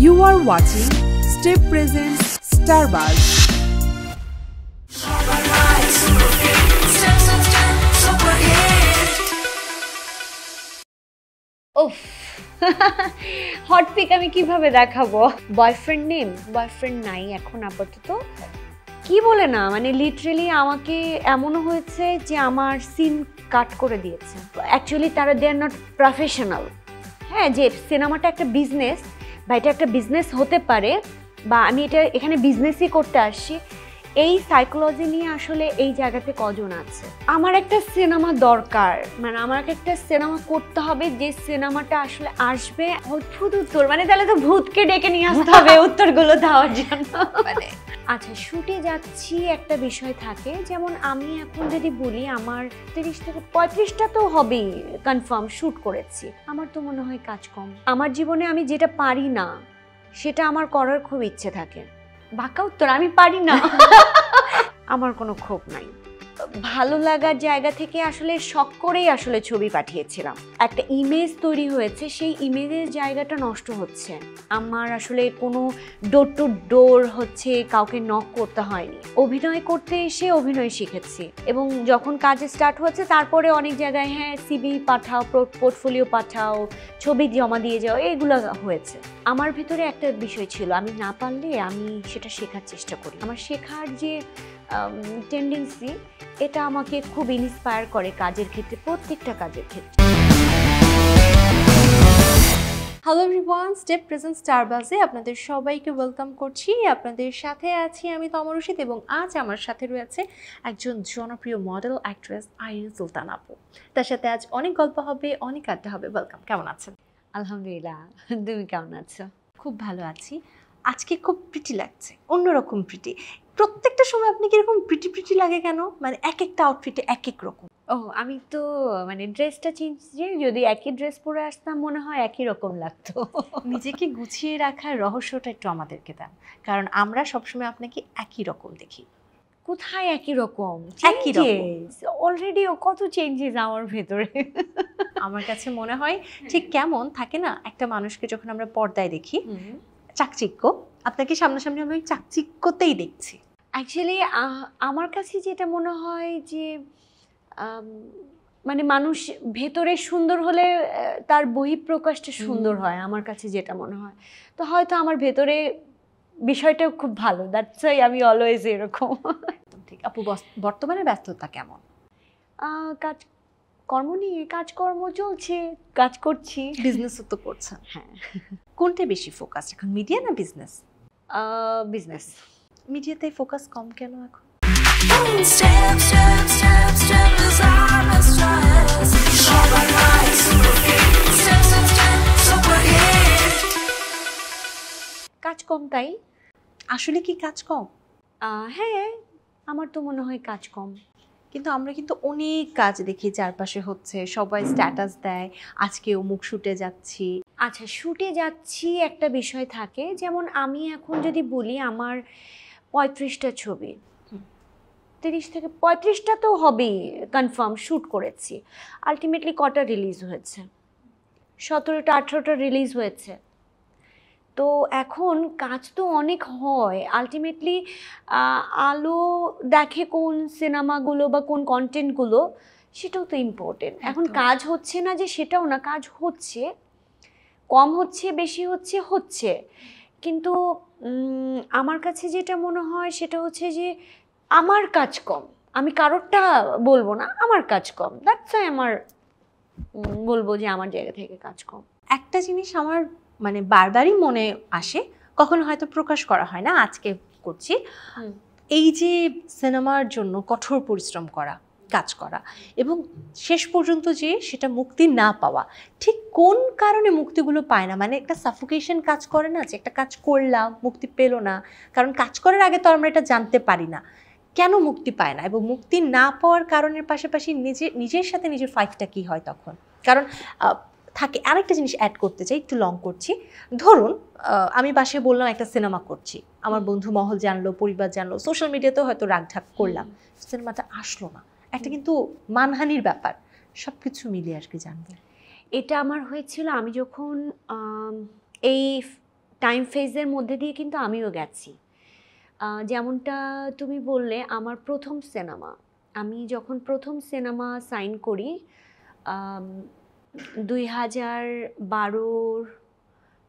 You are watching Step Presents Starbuzz. উফ hot pick আমি কিভাবে দেখাবো? বয়ফ্রেন্ড নেম, বয়ফ্রেন্ড নাই এখন আপাতত। কি বলে না, মানে লিটারেলি আমাকে এমনও হয়েছে যে আমার সিন কাট করে দিয়েছে। অ্যাকচুয়ালি তারা দে আর নট প্রফেশনাল। হ্যাঁ, যে সিনেমাটা একটা বিজনেস বা এটা একটা বিজনেস হতে পারে, বা আমি এটা এখানে বিজনেসই করতে আসছি, এই সাইকোলজি নিয়ে আসলে এই জায়গাতে কজন আছে। আমার একটা সিনেমা দরকার, মানে আমার একটা সিনেমা করতে হবে যে সিনেমাটা আসলে আসবে অদ্ভুত উত্তর, মানে তাহলে তো ভূতকে ডেকে নিয়ে আসতে হবে উত্তরগুলো দেওয়ার জন্য। মানে আচ্ছা, শুটে যাচ্ছি একটা বিষয় থাকে, যেমন আমি এখন যদি বলি আমার 30 থেকে 35টা তো হবেই কনফার্ম শুট করেছি। আমার তো মনে হয় কাজ কম। আমার জীবনে আমি যেটা পারি না সেটা আমার করার খুব ইচ্ছে থাকে। বাঁকা উত্তর, আমি পারি না। আমার কোনো ক্ষোভ নাই। ভালো লাগার জায়গা থেকে আসলে শখ করেই আসলে ছবি পাঠিয়েছিলাম। একটা ইমেজ তৈরি হয়েছে, সেই ইমেজের জায়গাটা নষ্ট হচ্ছে। আমার আসলে কোনো ডোর টু ডোর হচ্ছে কাউকে নক করতে হয়নি। অভিনয় করতে এসে অভিনয় শিখেছি, এবং যখন কাজ স্টার্ট হচ্ছে তারপরে অনেক জায়গায় হ্যাঁ সিভি পাঠাও, পোর্টফোলিও পাঠাও, ছবি জমা দিয়ে যাও, এগুলো হয়েছে। আমার ভিতরে একটা বিষয় ছিল, আমি না পারলে আমি সেটা শেখার চেষ্টা করি। আমার শেখার যে টেন্ডেন্সি, এটা আমাকে খুব ইন্সপায়ার করে কাজের ক্ষেত্রে, প্রত্যেকটা কাজের ক্ষেত্রে। হ্যালো এভরিওয়ান, স্টেপ প্রেজেন্ট স্টারবাজে আপনাদের সবাইকে ওয়েলকাম করছি। আপনাদের সাথে আছি আমি তমা রশিদ, এবং আজ আমার সাথে রয়েছে একজন জনপ্রিয় মডেল অ্যাক্ট্রেস আইরিন সুলতান আপু। তার সাথে আজ অনেক গল্প হবে, অনেক আড্ডা হবে। ওয়েলকাম, কেমন আছেন? আলহামদুলিল্লাহ, তুমি কেমন আছো? খুব ভালো আছি। আজকে খুব প্রিটি লাগছে, অন্যরকম প্রিটি। প্রত্যেকটা সময় আপনি কিরকম প্রিটি প্রিটি লাগে কেন? মানে এক একটা আউটফিটে এক এক রকম। ও, আমি তো মানে ড্রেসটা চেঞ্জ, যে যদি একই ড্রেস পরে আসতাম মনে হয় একই রকম লাগতো। নিজেকে গুছিয়ে রাখার রহস্যটা একটু আমাদেরকে দেন, কারণ আমরা সবসময় আপনাকে একই রকম দেখি। কোথায় একই রকম? একই রকম অলরেডি কত চেঞ্জেস আমার ভেতরে। আমার কাছে মনে হয় ঠিক কেমন থাকে না, একটা মানুষকে যখন আমরা পর্দায় দেখি চাকচিক্য, আপনাকে সামনাসামনি আমরা ওই চাকচিক্যতেই দেখছি। অ্যাকচুয়ালি আমার কাছে যেটা মনে হয় যে মানে মানুষ ভেতরে সুন্দর হলে তার বহিঃপ্রকাশটা সুন্দর হয়, আমার কাছে যেটা মনে হয়। তো হয়তো আমার ভেতরে বিষয়টাও খুব ভালো, দ্যাটস ওয়াই আমি অলওয়েজ এরকম। ঠিক আপু, বর্তমানে ব্যস্ততা কেমন? কাজকর্ম নিয়ে, কাজকর্ম চলছে, কাজ করছি, বিজনেসও তো করছেন। হ্যাঁ। কোনটা বেশি ফোকাস এখন, মিডিয়া না বিজনেস? বিজনেস। মিডিয়াতে ফোকাস কম কেন এখন? কাজ কম, তাই? আসলে কি কাজ কম? হ্যাঁ, আমার তো মনে হয় কাজ কম। কিন্তু আমরা কিন্তু অনেক কাজ দেখি চারপাশে হচ্ছে, সবাই স্ট্যাটাস দেয় আজকে অমুক শুটে যাচ্ছি। আচ্ছা, শুটে যাচ্ছি একটা বিষয় থাকে, যেমন আমি এখন যদি বলি আমার 35টা ছবি, 30 থেকে 35টা তো হবেই কনফার্ম শুট করেছি। আলটিমেটলি কটা রিলিজ হয়েছে? 17টা 18টা রিলিজ হয়েছে। তো এখন কাজ তো অনেক হয়। আলটিমেটলি আলো দেখে কোন সিনেমাগুলো বা কোন কন্টেন্টগুলো, সেটাও তো ইম্পর্টেন্ট। এখন কাজ হচ্ছে না যে সেটাও না, কাজ হচ্ছে, কম হচ্ছে বেশি হচ্ছে হচ্ছে, কিন্তু আমার কাছে যেটা মনে হয় সেটা হচ্ছে যে আমার কাজ কম। আমি কারোরটা বলবো না, আমার কাজ কম, দ্যাটস ওয়াই আমার বলবো যে আমার জায়গা থেকে কাজ কম। একটা জিনিস আমার মানে বারবারই মনে আসে, কখনো হয়তো প্রকাশ করা হয় না, আজকে করছি, এই যে সিনেমার জন্য কঠোর পরিশ্রম করা, কাজ করা, এবং শেষ পর্যন্ত যে সেটা মুক্তি না পাওয়া, ঠিক কোন কারণে মুক্তিগুলো পায় না? মানে একটা সাফোকেশন কাজ করে না, যে একটা কাজ করলাম মুক্তি পেল না, কারণ কাজ করার আগে তো আমরা এটা জানতে পারি না কেন মুক্তি পায় না, এবং মুক্তি না পাওয়ার কারণের পাশাপাশি নিজের সাথে নিজের ফাইটটা কী হয় তখন? কারণ থাকে আরেকটা জিনিস অ্যাড করতে চাই, একটু লং করছি। ধরুন আমি বাসায় বললাম একটা সিনেমা করছি, আমার বন্ধু মহল জানলো, পরিবার জানলো, সোশ্যাল মিডিয়াতেও হয়তো রাগঢাক করলাম, সিনেমাটা আসলো না, একটা কিন্তু মানহানির ব্যাপার। সব কিছু মিলিয়ে আর কি জানবো। এটা আমার হয়েছিল আমি যখন এই টাইম ফেজের মধ্যে দিয়ে কিন্তু আমিও গেছি। যেমনটা তুমি বললে, আমার প্রথম সিনেমা, আমি যখন প্রথম সিনেমা সাইন করি 2012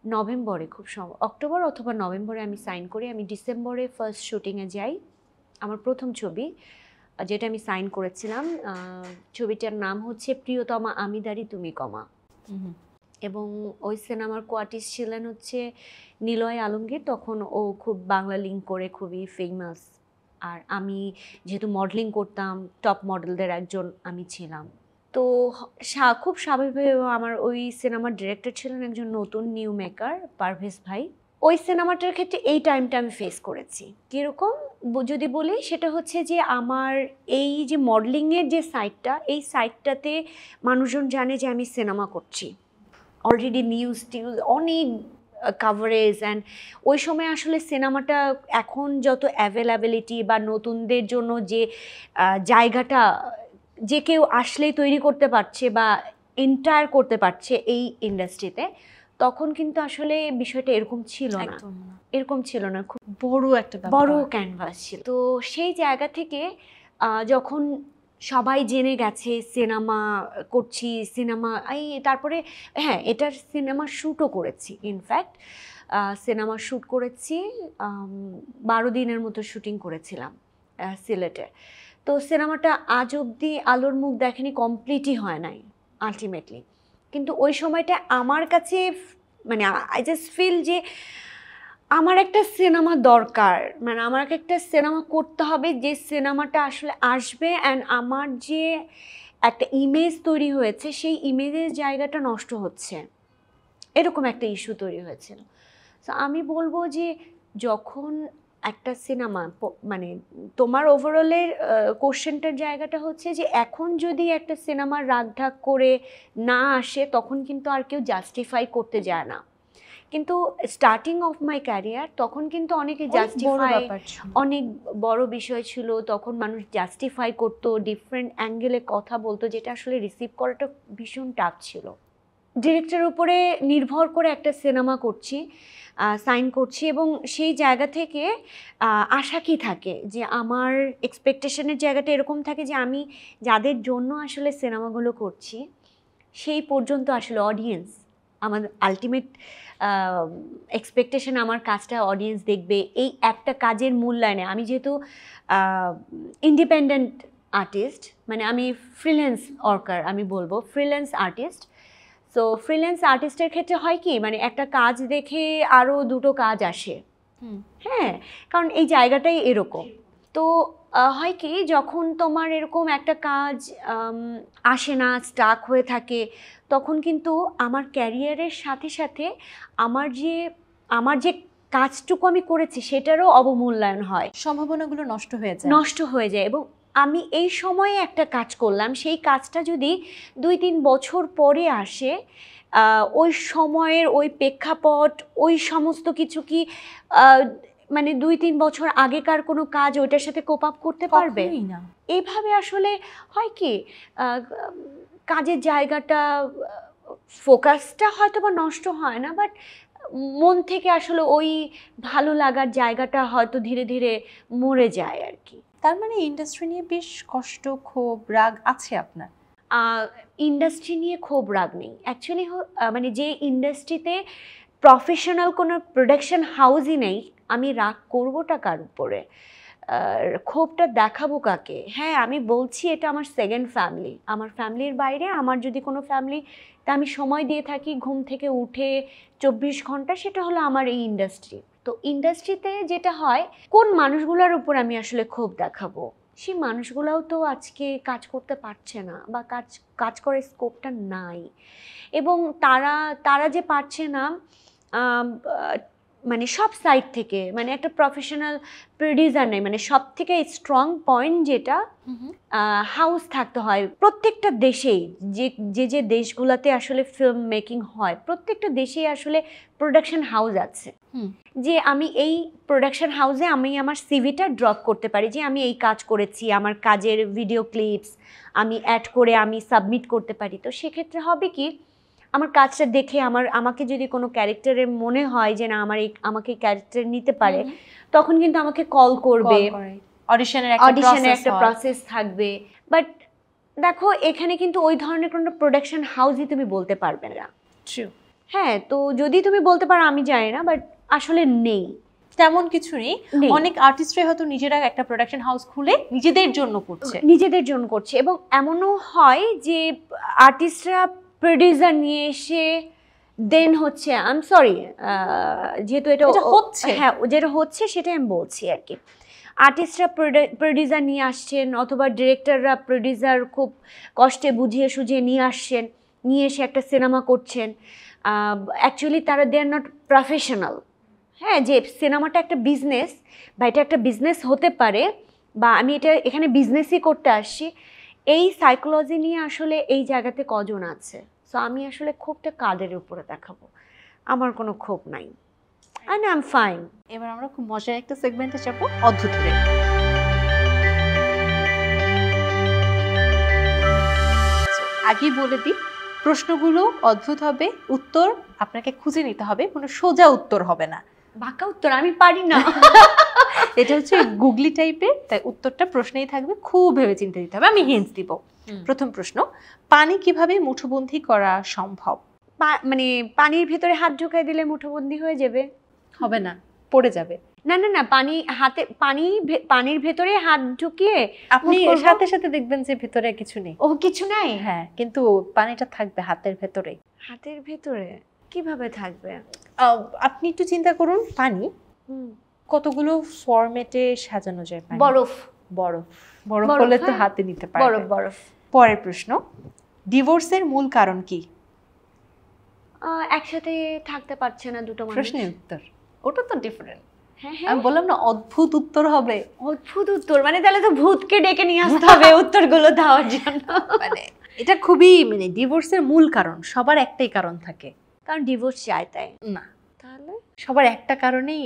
নভেম্বরে, খুব অক্টোবর অথবা নভেম্বরে আমি সাইন করি। আমি ডিসেম্বরে ফার্স্ট শুটিংয়ে যাই। আমার প্রথম ছবি যেটা আমি সাইন করেছিলাম, ছবিটার নাম হচ্ছে প্রিয়তমা আমি দাঁড়ি তুমি কমা। এবং ওই সিনেমার কোয়ার্টিস্ট ছিলেন হচ্ছে নিলয় আলমগীর। তখন ও খুব বাংলা লিঙ্ক করে খুবই ফেমাস। আর আমি যেহেতু মডেলিং করতাম, টপ মডেলদের একজন আমি ছিলাম। তো খুব স্বাভাবিকভাবে আমার ওই সিনেমার ডিরেক্টর ছিলেন একজন নতুন নিউ মেকার, পারভেজ ভাই। ওই সিনেমাটার ক্ষেত্রে এই টাইমটা আমি ফেস করেছি। কীরকম যদি বলি, সেটা হচ্ছে যে আমার এই যে মডেলিংয়ের যে সাইডটা, এই সাইডটাতে মানুষজন জানে যে আমি সিনেমা করছি। অলরেডি নিউজ অনেক কাভারেজ, অ্যান্ড ওই সময় আসলে সিনেমাটা এখন যত অ্যাভেলেবিলিটি বা নতুনদের জন্য যে জায়গাটা যে কেউ আসলেই তৈরি করতে পারছে বা এন্টায়ার করতে পারছে এই ইন্ডাস্ট্রিতে, তখন কিন্তু আসলে বিষয়টা এরকম ছিল না। এরকম ছিল না, খুব বড় ক্যানভাস ছিল। তো সেই জায়গা থেকে যখন সবাই জেনে গেছে সিনেমা করছি, সিনেমা তারপরে হ্যাঁ, এটার সিনেমার শ্যুটও করেছি। ইনফ্যাক্ট সিনেমার শ্যুট করেছি, 12 দিনের মতো শুটিং করেছিলাম সিলেটে। তো সিনেমাটা আজ অবধি আলোর মুখ দেখেনি, কমপ্লিটই হয় নাই আলটিমেটলি। কিন্তু ওই সময়টা আমার কাছে মানে আই জাস্ট ফিল যে আমার একটা সিনেমা দরকার, মানে আমার একটা সিনেমা করতে হবে, যে সিনেমাটা আসলে আসবে অ্যান্ড আমার যে একটা ইমেজ তৈরি হয়েছে সেই ইমেজের জায়গাটা নষ্ট হচ্ছে, এরকম একটা ইস্যু তৈরি হয়েছিল। তো আমি বলবো যে যখন একটা সিনেমা মানে তোমার ওভারঅলের কোশ্চেনটার জায়গাটা হচ্ছে যে এখন যদি একটা সিনেমার রাগঢাক করে না আসে, তখন কিন্তু আর কেউ জাস্টিফাই করতে যায় না। কিন্তু স্টার্টিং অফ মাই ক্যারিয়ার তখন কিন্তু অনেকে জাস্টিফাই, অনেক বড় বিষয় ছিল। তখন মানুষ জাস্টিফাই করতো, ডিফারেন্ট অ্যাঙ্গেলে কথা বলতো, যেটা আসলে রিসিভ করাটা ভীষণ টাফ ছিল। ডিরেক্টরের উপরে নির্ভর করে একটা সিনেমা করছি, সাইন করছি, এবং সেই জায়গা থেকে আশা কি থাকে যে আমার এক্সপেকটেশনের জায়গাটা এরকম থাকে যে আমি যাদের জন্য আসলে সিনেমাগুলো করছি সেই পর্যন্ত আসলে অডিয়েন্স, আমার আলটিমেট এক্সপেকটেশন আমার কাজটা অডিয়েন্স দেখবে, এই একটা কাজের মূল্যায়নে। আমি যেহেতু ইন্ডিপেন্ডেন্ট আর্টিস্ট, মানে আমি ফ্রিল্যান্স ওয়ার্কার, আমি বলবো ফ্রিল্যান্স আর্টিস্ট। সো ফ্রিল্যান্স আর্টিস্টের ক্ষেত্রে হয় কি, মানে একটা কাজ দেখে আরও দুটো কাজ আসে। হ্যাঁ, কারণ এই জায়গাটাই এরকম। তো হয় কি, যখন তোমার এরকম একটা কাজ আসে না, স্টাক হয়ে থাকে, তখন কিন্তু আমার ক্যারিয়ারের সাথে সাথে আমার যে কাজটুকু আমি করেছি সেটারও অবমূল্যায়ন হয়, সম্ভাবনাগুলো নষ্ট হয়ে যায়। এবং আমি এই সময়ে একটা কাজ করলাম, সেই কাজটা যদি 2-3 বছর পরে আসে, ওই সময়ের ওই প্রেক্ষাপট, ওই সমস্ত কিছু কি মানে 2-3 বছর আগেকার কোনো কাজ ওইটার সাথে কোপ আপ করতে পারবে না। এইভাবে আসলে হয় কি, কাজের জায়গাটা, ফোকাসটা হয়তো বা নষ্ট হয় না, বাট মন থেকে আসলে ওই ভালো লাগার জায়গাটা হয়তো ধীরে ধীরে মরে যায় আর কি। তার মানে ইন্ডাস্ট্রি নিয়ে বেশ কষ্ট, ক্ষোভ, রাগ আছে আপনার? ইন্ডাস্ট্রি নিয়ে ক্ষোভ রাগ নেই অ্যাকচুয়ালি। মানে যে ইন্ডাস্ট্রিতে প্রফেশনাল কোনো প্রোডাকশন হাউসই নেই, আমি রাগ করবোটা কার উপরে, ক্ষোভটা দেখাবো কাকে? হ্যাঁ, আমি বলছি এটা আমার সেকেন্ড ফ্যামিলি। আমার ফ্যামিলির বাইরে আমার যদি কোনো ফ্যামিলিতে আমি সময় দিয়ে থাকি, ঘুম থেকে উঠে 24 ঘন্টা, সেটা হলো আমার এই ইন্ডাস্ট্রি। তো ইন্ডাস্ট্রিতে যেটা হয়, কোন মানুষগুলোর উপর আমি আসলে ক্ষোভ দেখাবো? সেই মানুষগুলোও তো আজকে কাজ করতে পারছে না, বা কাজ করার স্কোপটা নাই। এবং তারা যে পারছে না, মানে সব সাইড থেকে, মানে একটা প্রফেশনাল প্রডিউসার নেই, মানে সব থেকে স্ট্রং পয়েন্ট যেটা হাউস থাকতে হয় প্রত্যেকটা দেশেই। যে দেশগুলোতে আসলে ফিল্ম মেকিং হয়, প্রত্যেকটা দেশেই আসলে প্রোডাকশন হাউস আছে, যে আমি এই প্রোডাকশন হাউসে আমি আমার সিভিটা ড্রপ করতে পারি, যে আমি এই কাজ করেছি, আমার কাজের ভিডিও ক্লিপস আমি অ্যাড করে আমি সাবমিট করতে পারি। তো সেক্ষেত্রে হবে কি, আমার কাজটা দেখে আমাকে যদি কোনো ক্যারেক্টারের মনে হয় যে না আমাকে ক্যারেক্টার নিতে পারে, তখন কিন্তু আমাকে কল করবে, অডিশনের একটা প্রসেস থাকবে। বাট দেখো এখানে কিন্তু ওই ধরনের কোনো প্রোডাকশন হাউসই তুমি বলতে পারবে না। ট্রু। হ্যাঁ, তো যদি তুমি বলতে পারো আমি জানি না, বাট আসলে নেই, তেমন কিছু নেই। অনেক আর্টিস্টরা হয়তো নিজেরা একটা প্রোডাকশন হাউস খুলে নিজেদের জন্য করছে, এবং এমনও হয় যে আর্টিস্টরা প্রোডিউসার নিয়ে এসে দেন হচ্ছে আই এম সরি যেহেতু এটা হচ্ছে, হ্যাঁ যেটা হচ্ছে সেটাই আমি বলছি আর কি। আর্টিস্টরা প্রোডিউসার নিয়ে আসছেন, অথবা ডিরেক্টররা প্রোডিউসার খুব কষ্টে বুঝিয়ে সুঝিয়ে নিয়ে এসে একটা সিনেমা করছেন। অ্যাকচুয়ালি তারা দে আর নট প্রফেশনাল। হ্যাঁ, যে সিনেমাটা একটা বিজনেস, বা এটা একটা বিজনেস হতে পারে, বা আমি এখানে বিজনেসই করতে আসছি, এই সাইকোলজি নিয়ে আসলে এই জায়গাতে কজন আছে। সো আমি আসলে ক্ষোভটা কাদের উপরে দেখাবো, আমার কোনো ক্ষোভ নাই, আই এম ফাইন। এবার আমরা খুব মজার একটা সেগমেন্টে যাবো, অদ্ভুত রে। আগেই বলে দিই, প্রশ্নগুলো অদ্ভুত হবে, উত্তর আপনাকে খুঁজে নিতে হবে, কোনো সোজা উত্তর হবে না, বাঁকা উত্তর আমি পারি না। এটা হচ্ছে গুগলি টাইপের, তাই উত্তরটা প্রশ্নেই থাকবে, খুব ভেবে চিন্তে দিতে হবে। আমি হিন্টস দিব। প্রথম প্রশ্ন, পানি কিভাবে মুঠোবন্ধী করা সম্ভব? মানে পানির ভেতরে হাত ঢুকাই দিলে মুঠোবন্ধী হয়ে যাবে? হবে না, পড়ে যাবে। না, পানির ভেতরে হাত ঢুকিয়ে আপনি সাথে সাথে দেখবেন যে ভেতরে কিছু নেই। ও কিছু নাই? হ্যাঁ, কিন্তু পানিটা থাকবে হাতের ভেতরে। হাতের ভেতরে কিভাবে থাকবে? আপনি একটু চিন্তা করুন, পানি কতগুলো ফরম্যাটে সাজানো যায়। বরফ হলে তো হাতে নিতে পারবে। বরফ। পরের প্রশ্ন, ডিভোর্সের মূল কারণ কি? একসাথে থাকতে পারছে না দুটো মানুষ। প্রশ্নের উত্তর ওটা তো ডিফারেন্ট। হ্যাঁ, আমি বললাম না অদ্ভুত উত্তর হবে। অদ্ভুত উত্তর মানে তাহলে তো ভূতকে ডেকে নিয়ে আসতে হবে উত্তরগুলো দেওয়ার জন্য। মানে এটা খুবই ডিভোর্সের মূল কারণ, সবার একটাই কারণ থাকে, কারণ ডিভোর্স চায় তাই না? তাহলে সবার একটা কারণেই,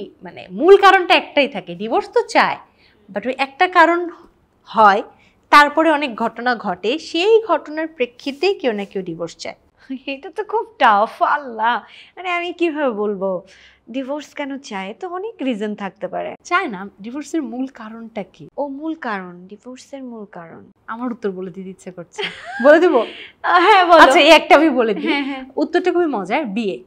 মূল কারণটা একটাই থাকে, ডিভোর্স তো চায়, বাট ওই একটা কারণ হয়, তারপরে অনেক ঘটনা ঘটে, সেই ঘটনার প্রেক্ষিতে কেউ না কেউ ডিভোর্স চায়। এটা তো খুব টাফ। আল্লাহ, আমি কিভাবে বলবো ডিভোর্স কেন চায়? তো অনেক রিজন থাকতে পারে। চায় না, ডিভোর্সের মূল কারণটা কি? ও মূল কারণ, ডিভোর্সের মূল কারণ আমার উত্তর বলে দিতে ইচ্ছে করছে, বলে দেবো? হ্যাঁ বলো। আচ্ছা, এই একটা আমি বলে দিই। হ্যাঁ। উত্তরটা খুবই মজার, বিয়ে।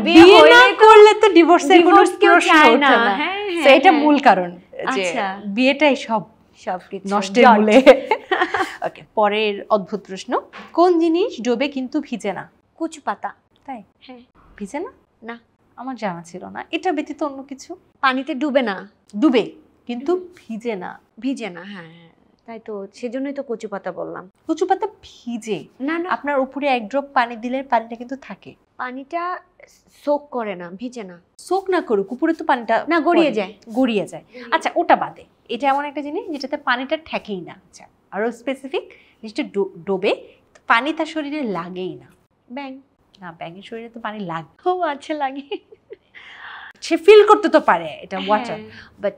বিয়ে না করলে তো ডিভোর্সের কোনো প্রশ্ন ওঠে না। তো এটা মূল কারণ, যে বিয়েটাই সবকিছু নষ্টের মূলে। ওকে, পরের অদ্ভুত প্রশ্ন, কোন জিনিস ডোবে কিন্তু ভিজে না? কুচু পাতা। তাই? হ্যাঁ। ভিজে না? না, আমার জানা ছিল না। এটা ব্যতীত অন্য কিছু? পানিতে ডুবে না, ডুবে কিন্তু ভিজে না। ভিজে না, হ্যাঁ তাই তো, সেজন্যই তো কচু পাতা বললাম। কচু পাতা ভিজে না? আপনার উপরে এক ড্রপ পানি দিলে পানিটা কিন্তু থাকে। পানিটা সোক করে না, ভিজে না। সোক না করুক, উপরে তো পানিটা না গড়িয়ে যায়। আচ্ছা, ওটা বাদে, এটা এমন একটা জিনিস যেটাতে পানিটা ঠেকেই না। আচ্ছা, আরো স্পেসিফিক, জিনিসটা ডোবে, পানি তার শরীরে লাগেই না। ব্যাং? না, ব্যাঙের শরীরে তো পানি লাগে। ও আচ্ছা, লাগে। সে ফিল করতে তো পারে এটা ওয়াটার, বাট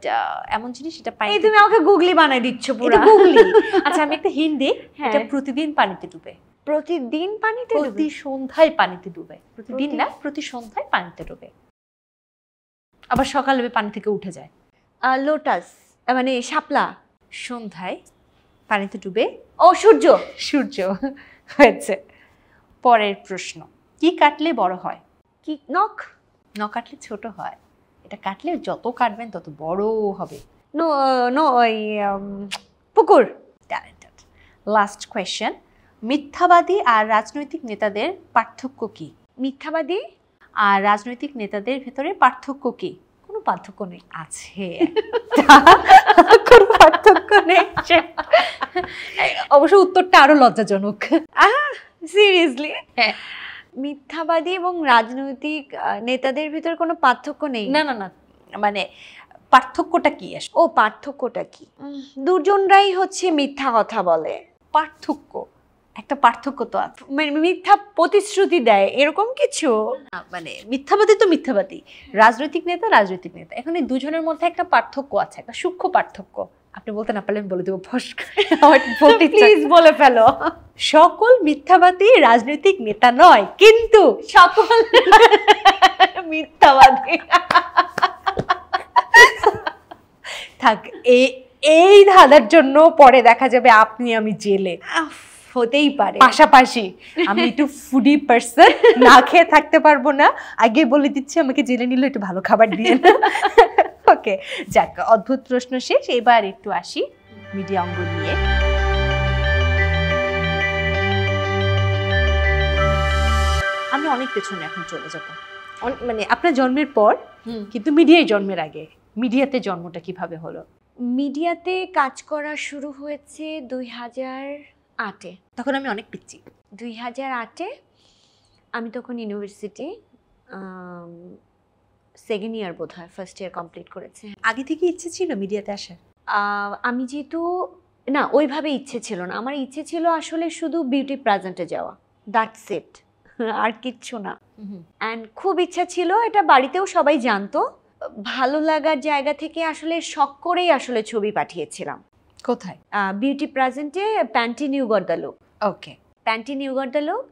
এমন জিনিস এটা পানি। তুমি আমাকে গুগলি বানাই দিচ্ছ পুরো। গুগলি। আচ্ছা, আমি একটা হিন্ট দিই, এটা প্রতিদিন পানিতে ডুবে। প্রতিদিন পানিতে? প্রতি সন্ধ্যায় পানিতে ডুবে। প্রতিদিন না, প্রতি সন্ধ্যায় পানিতে ডুবে, আবার সকালে পানি থেকে উঠে যায়। লোটাস, শাপলা। সন্ধ্যায় পানিতে ডুবে। ও সূর্য হয়েছে। পরের প্রশ্ন, কি কাটলে বড় হয়? কি? নখ কাটলে ছোট হয়, এটা কাটলে যত কাটবেন তত বড় হবে। পুকুর। ট্যালেন্টেড। লাস্ট কোয়েশ্চেন, মিথ্যাবাদী আর রাজনৈতিক নেতাদের পার্থক্য কি? মিথ্যাবাদী আর রাজনৈতিক নেতাদের ভেতরে পার্থক্য কি? কোনো পার্থক্য নেই। আছে, কোনো পার্থক্য নেই। অবশ্য উত্তরটা আরো লজ্জাজনক। সিরিয়াসলি? হ্যাঁ। মিথ্যাবাদী এবং রাজনৈতিক নেতাদের ভিতরে কোনো পার্থক্য নেই? না, পার্থক্যটা কি? ও পার্থক্যটা কি? দুজনরাই হচ্ছে মিথ্যা কথা বলে। একটা পার্থক্য তো আছে, মিথ্যা প্রতিশ্রুতি দেয়, এরকম কিছু? মিথ্যাবাদী তো মিথ্যাবাদী, রাজনৈতিক নেতা। এখন এই দুজনের মধ্যে একটা পার্থক্য আছে, একটা সূক্ষ্ম পার্থক্য আপনি বলতে না পারলে আমি বলে দেবো ফস করে। আমার বলতে ইচ্ছা- প্লিজ বলে ফেলো। সকল মিথ্যাবাদী রাজনৈতিক নেতা নয়, কিন্তু সকল মিথ্যাবাদী। থাক, এই ধাঁধার জন্য পরে দেখা যাবে আপনি আমি জেলে, হতেই পারে। পাশাপাশি। আমি একটু ফুডি পার্সন, না খেয়ে থাকতে পারবো না, আগে বলে দিচ্ছি আমাকে জেলে নিলে একটু ভালো খাবার দিয়ে না। ওকে, যাক, অদ্ভুত প্রশ্ন শেষ। এবার একটু আসি মিডিয়া অঙ্গ নিয়ে। আমি অনেক পেছনে এখন চলে যাবো, মানে আপনার জন্মের পর, কিন্তু মিডিয়ায় জন্মের আগে মিডিয়াতে জন্মটা কিভাবে হলো? মিডিয়াতে কাজ করা শুরু হয়েছে 2008-এ। তখন আমি অনেক পিচ্ছি। 2008-এ আমি তখন ইউনিভার্সিটি সেকেন্ড ইয়ার বোধ হয়, ফার্স্ট ইয়ার কমপ্লিট করেছে। আগে থেকে ইচ্ছে ছিল মিডিয়াতে আসার? আমি যেহেতু না, ওইভাবে ইচ্ছে ছিল না। আমার ইচ্ছে ছিল আসলে শুধু বিউটি প্রেজেন্টে যাওয়া, দ্যাটস ইট, আর কিচ্ছু না। অ্যান্ড খুব ইচ্ছা ছিল, এটা বাড়িতেও সবাই জানতো। ভালো লাগার জায়গা থেকে আসলে শখ করেই আসলে ছবি পাঠিয়েছিলাম। কোথায়? বিউটি প্রেজেন্টে panty new got the look. Okay, panty new got the look,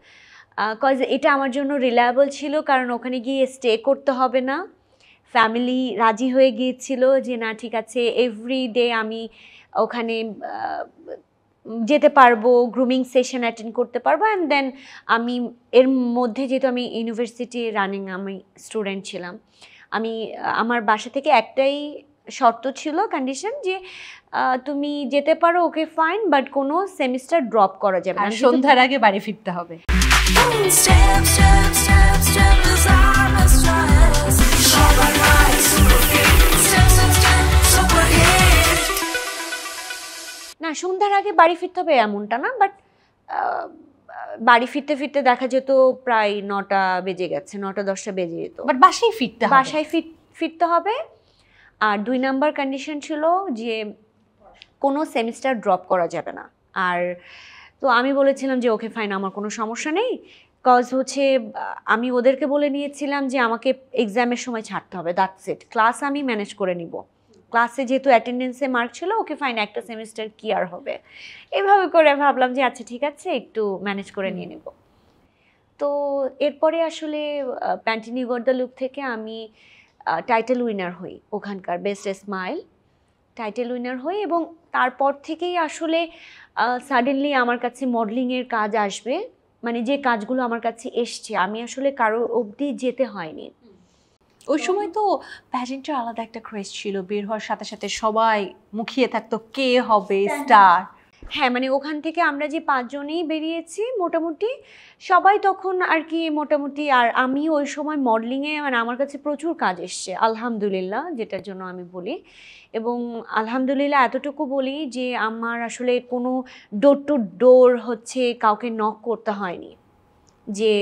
cause এটা আমার জন্য রিলায়েবল ছিল, কারণ ওখানে গিয়ে স্টে করতে হবে না। ফ্যামিলি রাজি হয়ে গিয়েছিল যে না ঠিক আছে, এভরিডে আমি ওখানে যেতে পারবো, গ্রুমিং সেশন অ্যাটেন্ড করতে পারবো। অ্যান্ড দেন আমি এর মধ্যে, যেহেতু আমি ইউনিভার্সিটি রানিং আমি স্টুডেন্ট ছিলাম, আমি আমার বাসা থেকে একটাই শর্ত ছিল, কন্ডিশন, যে তুমি যেতে পারো, ওকে ফাইন, বাট কোনো সেমিস্টার ড্রপ করা যাবে না, সন্ধ্যার আগে বাড়ি ফিরতে হবে। না, সন্ধ্যার আগে বাড়ি ফিরতে হবে এমনটা না, বাট বাড়ি ফিরতে ফিরতে দেখা যেত প্রায় 9টা বেজে গেছে, 9টা-10টা বেজে যেত। বাট বাসায় ফিরতে হবে। বাসায় ফিরতে হবে। আর 2 নাম্বার কন্ডিশন ছিল যে কোনো সেমিস্টার ড্রপ করা যাবে না। আর তো আমি বলেছিলাম যে ওকে ফাইন, আমার কোনো সমস্যা নেই, কজ হচ্ছে আমি ওদেরকে বলে নিয়েছিলাম যে আমাকে এক্সামের সময় ছাড়তে হবে, দ্যাটস ইট, ক্লাস আমি ম্যানেজ করে নিব। ক্লাসে যেহেতু অ্যাটেন্ডেন্সে মার্ক ছিল, ওকে ফাইন, একটা সেমিস্টার কি আর হবে, এইভাবে করে ভাবলাম যে আচ্ছা ঠিক আছে, একটু ম্যানেজ করে নিয়ে নেব। তো এরপরে আসলে panty new got the look থেকে আমি টাইটেল উইনার হই, ওখানকার বেস্ট স্মাইল টাইটেল উইনার হই। এবং তারপর থেকেই আসলে সাডেনলি আমার কাছে মডেলিংয়ের কাজ আসবে, মানে যে কাজগুলো আমার কাছে এসছে, আমি আসলে কারো অবধি যেতে হয়নি। ওই সময় তো প্যাজেন্টের আলাদা একটা ক্রেজ ছিল, বের হওয়ার সাথে সাথে সবাই মুখিয়ে থাকতো কে হবে স্টার। হ্যাঁ, মানে ওখান থেকে আমরা যে 5 জনেই বেরিয়েছি মোটামুটি সবাই তখন আর কি মোটামুটি। আর আমি ওই সময় মডেলিংয়ে, মানে আমার কাছে প্রচুর কাজ এসছে আলহামদুলিল্লাহ, যেটার জন্য আমি বলি। এবং আলহামদুলিল্লাহ এতটুকু বলি যে আমার আসলে কোনো ডোর টু ডোর হচ্ছে কাউকে নক করতে হয়নি। যে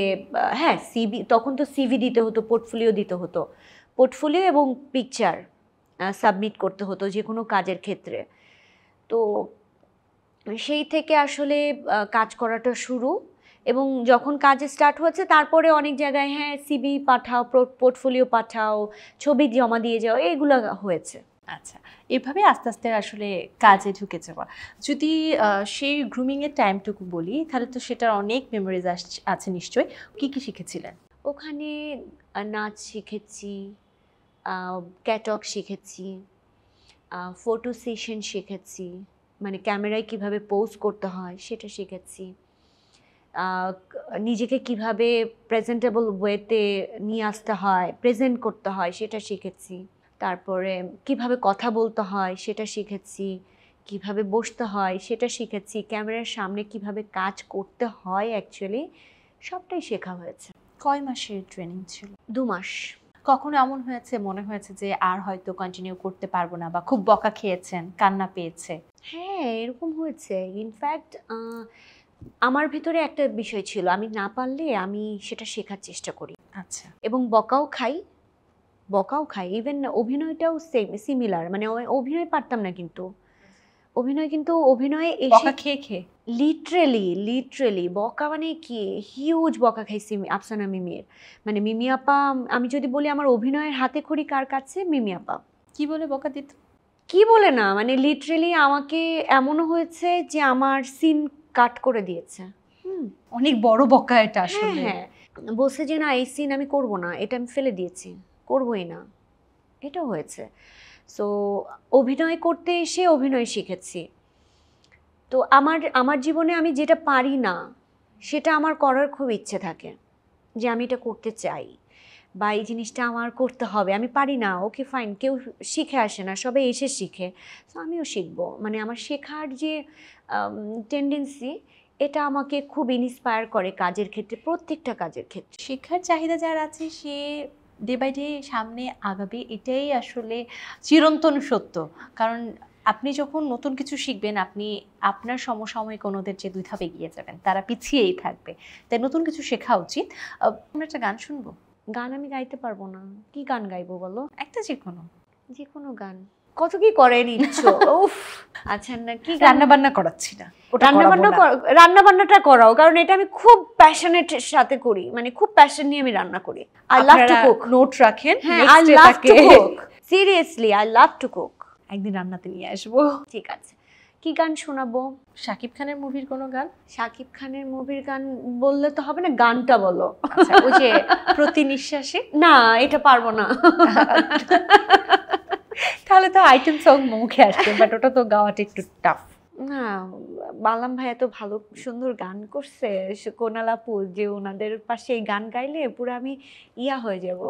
হ্যাঁ, সিভি, তখন তো সিভি দিতে হতো, পোর্টফোলিও দিতে হতো, পোর্টফোলিও এবং পিকচার সাবমিট করতে হতো যে কোনো কাজের ক্ষেত্রে। তো সেই থেকে আসলে কাজ করাটা শুরু। এবং যখন কাজ স্টার্ট হয়েছে, তারপরে অনেক জায়গায় হ্যাঁ সিভি পাঠাও, পোর্টফোলিও পাঠাও, ছবি জমা দিয়ে যাও, এইগুলো হয়েছে। আচ্ছা, এভাবে আস্তে আস্তে আসলে কাজে ঢুকে যাওয়া। যদি সেই গ্রুমিংয়ের টাইমটুকু বলি, তাহলে তো সেটার অনেক মেমোরিজ আছে নিশ্চয়ই। কি কি শিখেছিলেন ওখানে? নাচ শিখেছি, ক্যাটক শিখেছি, ফটো সেশন শিখেছি, মানে ক্যামেরায় কিভাবে পোজ করতে হয় সেটা শিখেছি, নিজেকে কিভাবে প্রেজেন্টেবল ওয়েতে নিয়ে আসতে হয়, প্রেজেন্ট করতে হয় সেটা শিখেছি। তারপরে কিভাবে কথা বলতে হয় সেটা শিখেছি, কিভাবে বসতে হয় সেটা শিখেছি, ক্যামেরার সামনে কিভাবে কাজ করতে হয় অ্যাকচুয়ালি সবটাই শেখা হয়েছে। কয় মাসের ট্রেনিং ছিল? 2 মাস। কখনো এমন হয়েছে মনে হয়েছে যে আর হয়তো কন্টিনিউ করতে পারবো না, বা খুব বকা খেয়েছেন, কান্না পেয়েছে? হ্যাঁ, এরকম হয়েছে। ইনফ্যাক্ট আমার ভিতরে একটা বিষয় ছিল, আমি না পারলে আমি সেটা শেখার চেষ্টা করি। আচ্ছা। এবং বকাও খাই। ইভেন অভিনয়টাও সিমিলার, মানে অভিনয় পারতাম না, কিন্তু অভিনয়ে এসে বকা খেয়ে খেয়ে লিটারেলি বকা, মানে কি হিউজ বকা খাইছি আফসানা মিমির। মানে মিমি আপা, আমি যদি বলি আমার অভিনয়ের হাতে খড়ি কার কাছে, মিমি আপা। কি বলে বকা দিত? কি বলে না মানে লিটারেলি আমাকে এমনও হয়েছে যে আমার সিন কাট করে দিয়েছে। অনেক বড় বকা এটা হ্যাঁ আসলে। হ্যাঁ, বলছে যে না এই সিন আমি করব না, এটা আমি ফেলে দিয়েছি, করবই না, এটাও হয়েছে। সো অভিনয় করতে এসে অভিনয় শিখেছি। তো আমার জীবনে আমি যেটা পারি না সেটা আমার করার খুব ইচ্ছে থাকে, যে আমি এটা করতে চাই বা এই জিনিসটা আমার করতে হবে, আমি পারি না, ওকে ফাইন, কেউ শিখে আসে না, সবাই এসে শিখে, তো আমিও শিখবো। মানে আমার শেখার যে টেন্ডেন্সি, এটা আমাকে খুব ইন্সপায়ার করে কাজের ক্ষেত্রে, প্রত্যেকটা কাজের ক্ষেত্রে। শিক্ষার চাহিদা যার আছে সে ডে বাই ডে সামনে আগাবে, এটাই আসলে চিরন্তন সত্য। কারণ আপনি যখন নতুন কিছু শিখবেন, আপনি আপনার সমসাময়িক অন্যদের যে 2 ধাপ এগিয়ে যাবেন, তারা পিছিয়েই থাকবে। তাই নতুন কিছু শেখা উচিত। আমরা একটা গান শুনবো। গান আমি গাইতে পারবো না, কি গান গাইবো বলো? একটা যে কোনো গান। কত কি করেন ইচ্ছো। উফ, আচ্ছা না, কি রান্না বান্না করাচ্ছি না, রান্না বান্নাটা করাও, কারণ এটা আমি খুব প্যাশনেট সাথে করি, মানে খুব প্যাশন নিয়ে আমি রান্না করি। I love to cook. Note রাখেন, হ্যাঁ, I love to cook, seriously I love to cook. একদিন রান্নাতে নিয়ে আসবো। ঠিক আছে, কি গান শোনাবো? শাকিব খানের মুভির কোনো গান? শাকিব খানের মুভির গান বললে তো হবে না, গানটা বলো। আচ্ছা, ওই যে প্রতি নিঃশ্বাসে। না, এটা পারবো না। তাহলে তো আইটেম সং মুখে আসবে, বাট ওটা তো গাওয়াটা একটু টাফ। না, বালাম ভাই এত ভালো সুন্দর গান করছে, কোনাল আপু, যে ওনাদের পাশে এই গান গাইলে পুরো আমি ইয়া হয়ে যাব,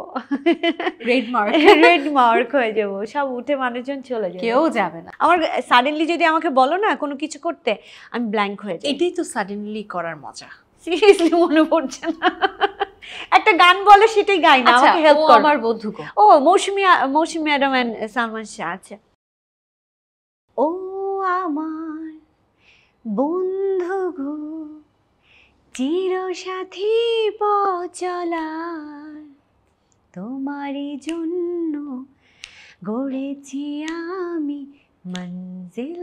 রেড মার্ক রেড মার্ক হয়ে যাব, সব উঠে মানুষজন চলে যাবে, কেউ যাবে না। আমার সাডেনলি যদি আমাকে বলো না কোনো কিছু করতে, আমি ব্ল্যাঙ্ক হয়ে যাই। এটাই তো সাডেনলি করার মজা। সিরিয়াসলি মনে পড়ছে না, একটা গান বলে সেটাই গাই না, আমাকে হেল্প করো। আমার বন্ধু গো, ও মৌসুমী ম্যাডাম এন্ড সালমান শাহ। আচ্ছা, ও আমার বন্ধু গো, চিরসাথী চলার, তোমারই জন্য গড়েছি আমি মঞ্জিল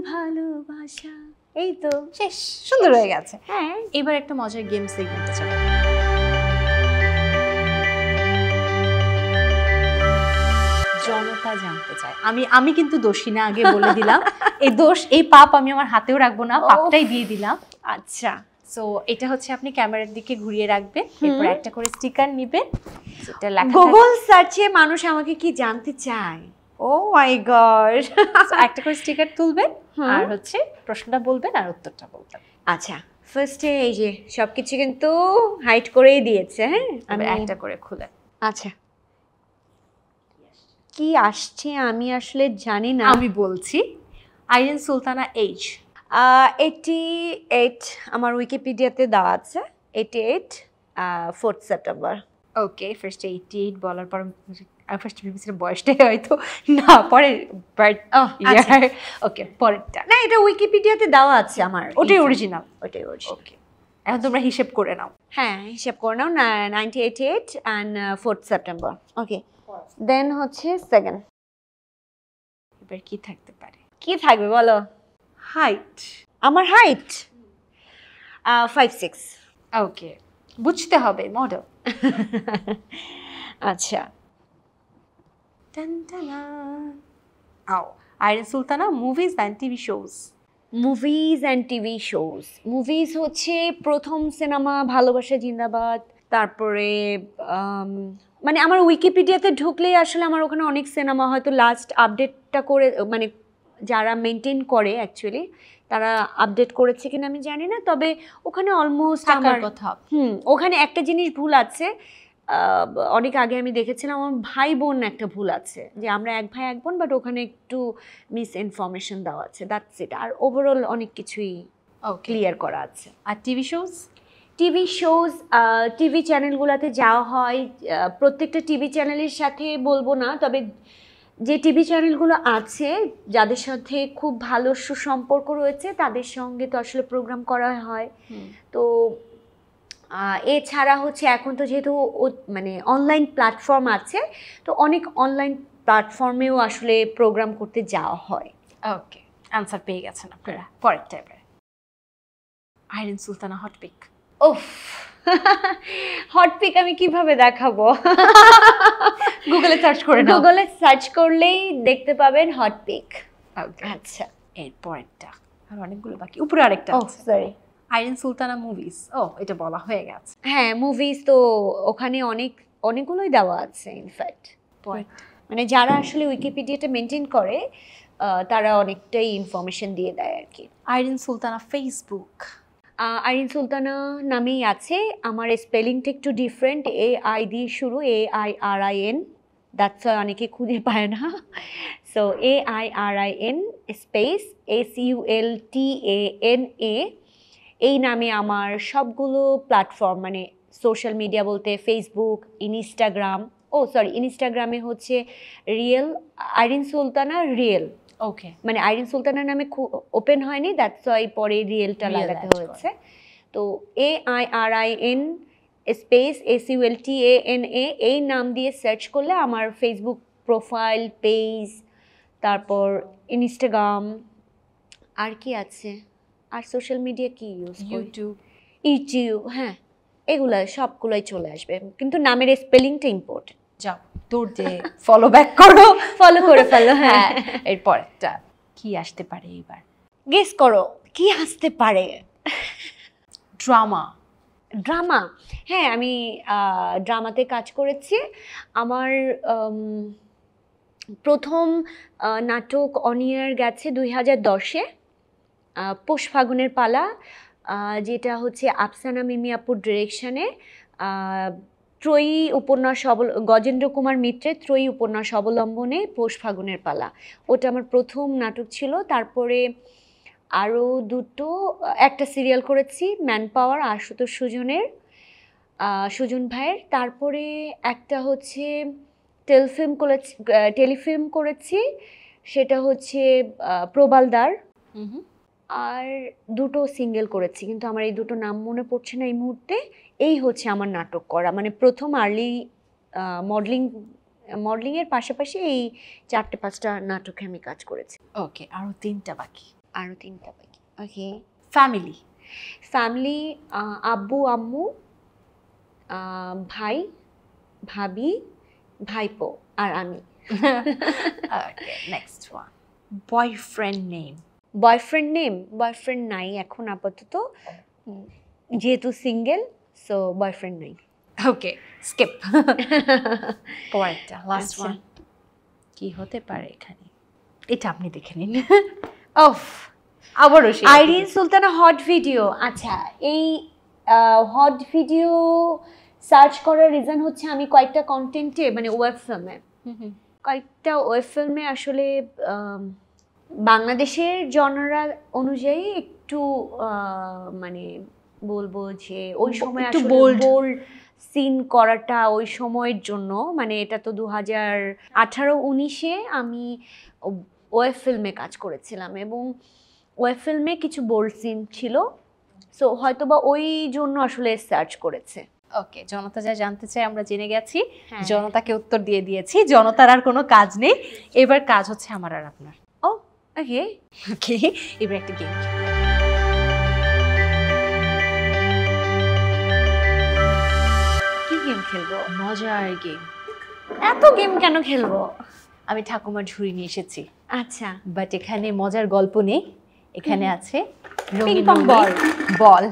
ভালোবাসা। এই তো শেষ, সুন্দর হয়ে গেছে। হ্যাঁ, এবার একটা মজার গেম সেগমেন্টে যাবো। জনতা জানতে চায়। আমি কিন্তু দোষী না, আগে বলে দিলাম। এই পাপ আমি আমার হাতেও রাখবো না, পাপটাই দিয়ে দিলাম। আচ্ছা, সো এটা হচ্ছে আপনি ক্যামেরার দিকে ঘুরিয়ে রাখবেন, এরপর একটা করে স্টিকার নেবেন, যেটা লেখা গুগল সার্চে মানুষ আমাকে কি জানতে চায়। ও মাই গড। একটা করে স্টিকার তুলবেন, আর হচ্ছে প্রশ্নটা বলবেন আর উত্তরটা বলবেন। আচ্ছা, ফার্স্টে এই যে সবকিছু কিন্তু হাইড করেই দিয়েছে। হ্যাঁ, আমি একটা করে খুলে। আচ্ছা, কি আসছে আমি আসলে জানি না। আমি বলছি, আইরিন সুলতানা এইজ 88, আমার উইকিপিডিয়াতে দেওয়া আছে 88, 4th সেপ্টেম্বর। ওকে, ফার্স্ট 88 বলার পর ফার্স্ট ভেবেছিলাম বয়সটাই হয়তো না, পরে বার্থ ইয়ার। ওকে, পরেরটা না, এটা উইকিপিডিয়াতে দেওয়া আছে আমার, ওটাই অরিজিনাল। ওটাই অরিজিনাল। ওকে, এখন তোমরা হিসেব করে নাও। হ্যাঁ, হিসাব করে নাও। 1988 অ্যান্ড 4th সেপ্টেম্বর। ওকে, দেন হচ্ছে সেকেন্ড। এবার কি থাকতে পারে? কি থাকবে বলো? হাইট। আমার হাইট 5'6". ওকে, বুঝতে হবে মডেল। আচ্ছা, Irin Sultana movies and TV shows. Movies and TV shows. Movies হচ্ছে প্রথম সিনেমা ভালোবাসা জিন্দাবাদ, তারপরে মানে আমার উইকিপিডিয়াতে ঢুকলেই আসলে আমার ওখানে অনেক সিনেমা, হয়তো লাস্ট আপডেটটা করে, মানে যারা মেনটেন করে অ্যাকচুয়ালি তারা আপডেট করেছে কিনা আমি জানি না, তবে ওখানে অলমোস্ট আমার কথা। ওখানে একটা জিনিস ভুল আছে, অনেক আগে আমি দেখেছিলাম, আমার ভাই বোন একটা ভুল আছে, যে আমরা এক ভাই এক বোন, বাট ওখানে একটু মিস ইনফরমেশন দেওয়া আছে, দ্যাটস ইট। আর ওভারঅল অনেক কিছুই ক্লিয়ার করা আছে। আর টিভি শোজ? টিভি চ্যানেলগুলোতে যাওয়া হয়, প্রত্যেকটা টিভি চ্যানেলের সাথে বলবো না, তবে যে টিভি চ্যানেলগুলো আছে যাদের সাথে খুব ভালো সুসম্পর্ক রয়েছে তাদের সঙ্গে তো আসলে প্রোগ্রাম করা হয়। তো এছাড়া হচ্ছে এখন তো যেহেতু মানে অনলাইন প্ল্যাটফর্ম আছে, তো অনেক অনলাইন প্ল্যাটফর্মেও আসলে প্রোগ্রাম করতে যাওয়া হয়। ওকে, আনসার পেয়ে গেছেন আপনারা। পরের টাইপে আইরিন সুলতানা হটপিক। ওফ, হটপিক আমি কিভাবে দেখাবো? গুগলে সার্চ করে নাও। গুগলে সার্চ করলেই দেখতে পাবেন হট পিক। আচ্ছা, এরপরেরটা আর অনেকগুলো বাকি, উপরে আরেকটা ও সরি, আইরিন সুলতানা মুভিজ। ও এটা বলা হয়ে গেছে। হ্যাঁ মুভিজ তো ওখানে অনেকগুলোই দেওয়া আছে ইনফ্যাক্ট। মানে যারা আসলে উইকিপিডিয়াটা মেনটেন করে তারা অনেকটাই ইনফরমেশন দিয়ে দেয় আর কি। আইরিন সুলতানা ফেসবুক। আইরিন সুলতানা নামেই আছে। আমার স্পেলিংটা একটু ডিফারেন্ট, AI দিয়ে শুরু, AIRIN, দ্যাটস অনেকে খুঁজে পায় না। সো AIRIN স্পেস SULTANA, এই নামে আমার সবগুলো প্ল্যাটফর্ম, মানে সোশ্যাল মিডিয়া বলতে ফেসবুক, ইনস্টাগ্রামে হচ্ছে রিয়েল আইরিন সুলতানা রিয়েল। ওকে, মানে আইরিন সুলতানার নামে ওপেন হয়নি, দ্যাটস ওয়াই পরে রিয়েলটা লাগাতে হয়েছে। তো AIRIN স্পেস SULTANA এই নাম দিয়ে সার্চ করলে আমার ফেসবুক প্রোফাইল, পেজ, তারপর ইনস্টাগ্রাম, আর কি আছে, আর সোশ্যাল মিডিয়া কি ইউজ করি, ইউটিউব, হ্যাঁ এগুলা সবগুলোই চলে আসবে, কিন্তু নামের স্পেলিংটা ইম্পর্টেন্ট। যাও দৌড় দিয়ে ফলো ব্যাক করো, ফলো করে ফেলো। হ্যাঁ, এরপরটা কি আসতে পারে এবার? গেস করো কি আসতে পারে। ড্রামা। ড্রামা, হ্যাঁ আমি ড্রামাতে কাজ করেছি। আমার প্রথম নাটক অন ইয়ার গেছে 2010-এ, পৌষ ফাগুনের পালা, যেটা হচ্ছে আফসানা মিমি আপুর ডিরেকশনে, ত্রয়ী উপন্যাস গজেন্দ্র কুমার মিত্রের ত্রয়ী উপন্যাস অবলম্বনে পৌষ ফাগুনের পালা। ওটা আমার প্রথম নাটক ছিল। তারপরে আরও একটা সিরিয়াল করেছি, ম্যান পাওয়ার, আশুতোষ সুজন ভাইয়ের। তারপরে একটা হচ্ছে টেলিফিল্ম করেছি, সেটা হচ্ছে প্রবালদার। আর 2টো সিঙ্গেল করেছি, কিন্তু আমার এই 2টো নাম মনে পড়ছে না এই মুহূর্তে। এই হচ্ছে আমার নাটক করা, মানে প্রথম আর্লি মডেলিংয়ের পাশাপাশি এই 4-5টা নাটকে আমি কাজ করেছি। ওকে, আরও 3টা বাকি। Okay, family. আব্বু আম্মু, ভাই ভাবি, ভাইপো আর আমি। Okay, next one, boyfriend name. Boyfriend নাই এখন আপাতত, যেহেতু সিঙ্গেল, সো বয়ফ্রেন্ড নাই। Okay, skip. পরেরটা, লাস্ট ওয়ান, কি হতে পারে এখানে? এটা আপনি দেখে নিন। ওফ, আবারও আইরিন সুলতানা হট ভিডিও। আচ্ছা, এই হট ভিডিও সার্চ করার রিজন হচ্ছে আমি কয়েকটা কন্টেন্টে, মানে ওয়েব ফিল্মে আসলে বাংলাদেশের জনরা অনুযায়ী একটু মানে বলবো যে ওই সময় একটু আসলে বোল্ড সিন করাটা ওই সময়ের জন্য, মানে এটা তো 2018-19-এ আমি ওয়েব ফিল্মে কাজ করেছিলাম, এবং ওয়েব ফিল্মে কিছু বোল্ড সিন ছিল, সো হয়তোবা ওই জন্য আসলে সার্চ করেছে। ওকে, জনতা যা জানতে চাই আমরা জেনে গেছি, জনতাকে উত্তর দিয়ে দিয়েছি। জনতার আর কোনো কাজ নেই, এবার কাজ হচ্ছে আমার আর আপনার। ওকে, এবার একটা গেম। কি গেম খেলবো? মজার গেম। এত গেম কেন খেলবো? আমি ঠাকুমার ঝুড়ি নিয়ে এসেছি। আচ্ছা, বাট এখানে মজার গল্প নেই, এখানে আছে বল।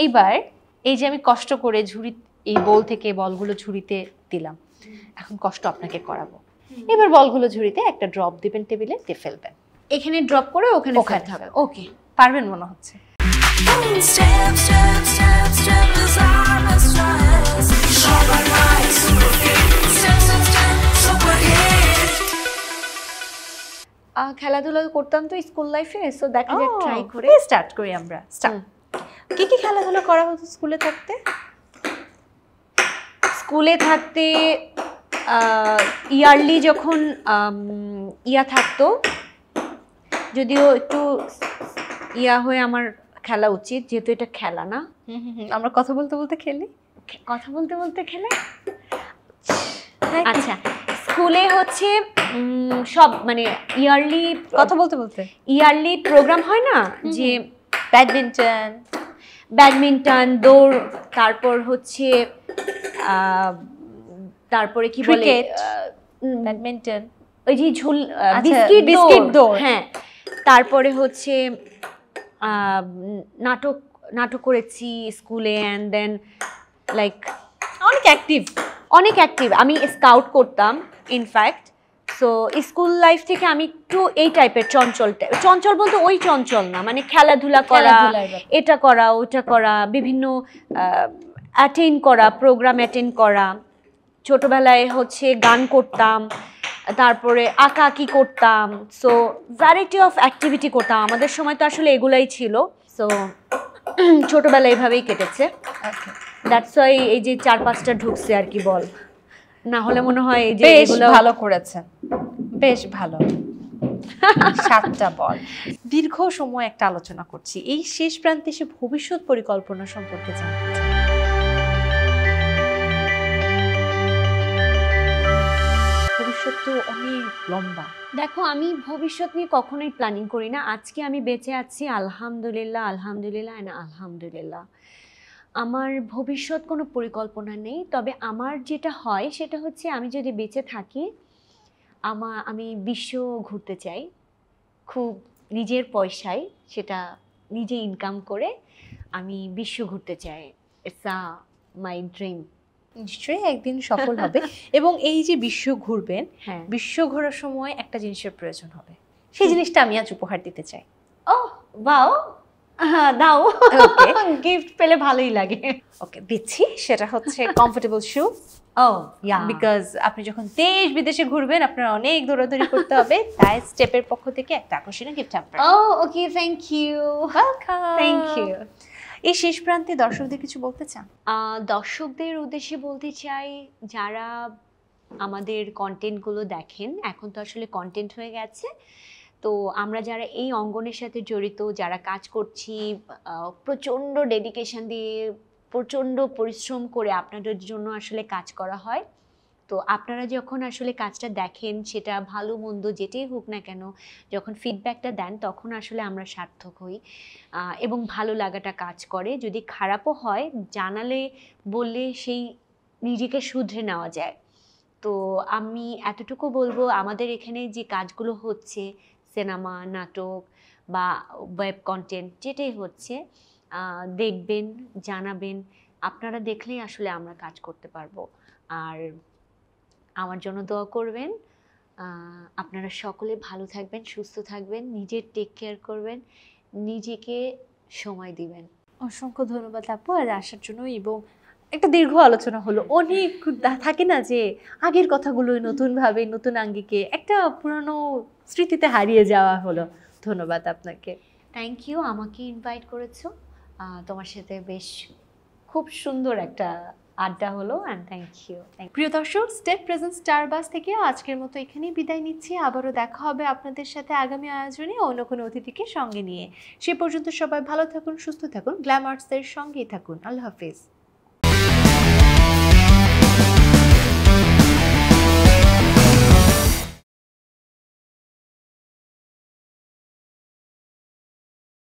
এইবার এই যে আমি কষ্ট করে এই বল থেকে বলগুলো ঝুড়িতে দিলাম, এখন কষ্ট আপনাকে করাবো। এবার বলগুলো ঝুড়িতে একটা ড্রপ দিবেন, টেবিলে দিয়ে ফেলবেন। এখানে ড্রপ করে ওখানে থাকবে। ওকে, পারবেন মনে হচ্ছে। খেলাধুলা করতাম তো স্কুল লাইফে, সো দেখা যাক, ট্রাই করে স্টার্ট করি আমরা। কি কি খেলাধুলা করা হতো স্কুলে থাকতে? স্কুলে থাকতে ইয়ারলি যখন থাকতো, যদিও একটু হয়ে আমার খেলা উচিত, যেহেতু এটা খেলা না। আমরা কথা বলতে বলতে খেলি, খেলে। আচ্ছা, স্কুলে হচ্ছে সব মানে ইয়ারলি কথা বলতে বলতে ইয়ারলি প্রোগ্রাম হয় না, যে ব্যাডমিন্টন, দৌড়, তারপর হচ্ছে তারপরে কি বলে Cricket, ব্যাডমিন্টন, ওই যে ঝুল আচ্ছা, বিস্কিট বিস্কিট দৌড়, দৌড়। হ্যাঁ। তারপরে হচ্ছে নাটক নাটক করেছি স্কুলে, অ্যান্ড দেন লাইক অনেক অ্যাক্টিভ। অনেক অ্যাক্টিভ। আমি স্কাউট করতাম ইনফ্যাক্ট। সো স্কুল লাইফ থেকে আমি একটু এই টাইপের চঞ্চল বলতে ওই চঞ্চল না, মানে খেলাধুলা করা, এটা করা ওটা করা, বিভিন্ন অ্যাটেন্ড করা, প্রোগ্রাম অ্যাটেন্ড করা। ছোটবেলায় হচ্ছে গান করতাম, তারপরে আঁকাআঁকি করতাম। সো ভ্যারাইটি অফ অ্যাক্টিভিটি করতাম। আমাদের সময় তো আসলে এগুলাই ছিল। সো ছোটবেলা এভাবেই কেটেছে। দ্যাটস ওয়াই এই যে 4-5টা ঢুকছে আর কি বল, না হলে মনে হয় এই যে বেশ এগুলো ভালো করেছেন, বেশ ভালো। 7টা বল। দীর্ঘ সময় একটা আলোচনা করছি, এই শেষ প্রান্তে এসে ভবিষ্যৎ পরিকল্পনা সম্পর্কে জানতে চাই। ভবিষ্যৎ তো অনেক লম্বা। দেখো, আমি ভবিষ্যৎ নিয়ে কখনোই প্ল্যানিং করি না। আজকে আমি বেঁচে আছি, আলহামদুলিল্লাহ, আলহামদুলিল্লাহ এন্ড আলহামদুলিল্লাহ। আমার ভবিষ্যৎ কোনো পরিকল্পনা নেই। তবে আমার যেটা হয় সেটা হচ্ছে, আমি যদি বেঁচে থাকি আমি বিশ্ব ঘুরতে চাই, খুব নিজের পয়সায়, সেটা নিজে ইনকাম করে আমি বিশ্ব ঘুরতে চাই। It's my dream. নিশ্চয়ই একদিন সফল হবে। এবং এই যে বিশ্ব ঘুরবেন, হ্যাঁ, বিশ্ব ঘোরার সময় একটা জিনিসের প্রয়োজন হবে, সেই জিনিসটা আমি আজ উপহার দিতে চাই। বাও, দাও। গিফট পেলে ভালোই লাগে। ওকে, দিচ্ছি। সেটা হচ্ছে কমফোর্টেবল শু। বিকজ আপনি যখন দেশ বিদেশে ঘুরবেন আপনার অনেক দৌড়াদৌড়ি করতে হবে, তাই স্টেপের পক্ষ থেকে একটা আকর্ষণীয় gift hamper. Okay, thank you. Welcome. Thank you. এই শেষ প্রান্তে দর্শকদের কিছু বলতে চান? দর্শকদের উদ্দেশ্যে বলতে চাই, যারা আমাদের কন্টেন্টগুলো দেখেন, এখন তো আসলে কন্টেন্ট হয়ে গেছে, তো আমরা যারা এই অঙ্গনের সাথে জড়িত, যারা কাজ করছি, প্রচণ্ড ডেডিকেশন দিয়ে, প্রচণ্ড পরিশ্রম করে আপনাদের জন্য আসলে কাজ করা হয়। তো আপনারা যখন আসলে কাজটা দেখেন, সেটা ভালো মন্দ যেটাই হোক না কেন, যখন ফিডব্যাকটা দেন, তখন আসলে আমরা সার্থক হই এবং ভালো লাগাটা কাজ করে। যদি খারাপও হয়, জানালে বললে সেই নিজেকে শুধরে নেওয়া যায়। তো আমি এতটুকু বলবো, আমাদের এখানে যে কাজগুলো হচ্ছে, সিনেমা, নাটক বা ওয়েব কন্টেন্ট যেটাই হচ্ছে, দেখবেন, জানাবেন। আপনারা দেখলেই আসলে আমরা কাজ করতে পারবো। আর আমার জন্য দোয়া করবেন। আপনারা সকলে ভালো থাকবেন, সুস্থ থাকবেন, নিজের টেক কেয়ার করবেন, নিজেকে সময় দিবেন। অসংখ্য ধন্যবাদ আপু আর আসার জন্য। এবং একটা দীর্ঘ আলোচনা হলো, অনেক থাকে না যে আগের কথাগুলো নতুনভাবে, নতুন আঙ্গিকে একটা পুরানো স্মৃতিতে হারিয়ে যাওয়া হলো। ধন্যবাদ আপনাকে। থ্যাংক ইউ, আমাকে ইনভাইট করেছো। তোমার সাথে বেশ খুব সুন্দর একটা আড্ডা হলো, অ্যান্ড থ্যাংক ইউ। প্রিয় দর্শক, স্টেপ প্রেজেন্ট স্টারবাস থেকে আজকের মতো এখানেই বিদায় নিচ্ছি। আবারও দেখা হবে আপনাদের সাথে আগামী আয়োজনে অন্য কোনো অতিথিকে সঙ্গে নিয়ে। সে পর্যন্ত সবাই ভালো থাকুন, সুস্থ থাকুন, গ্ল্যাম আর্টসের সঙ্গেই থাকুন। আল্লাহ হাফিজ।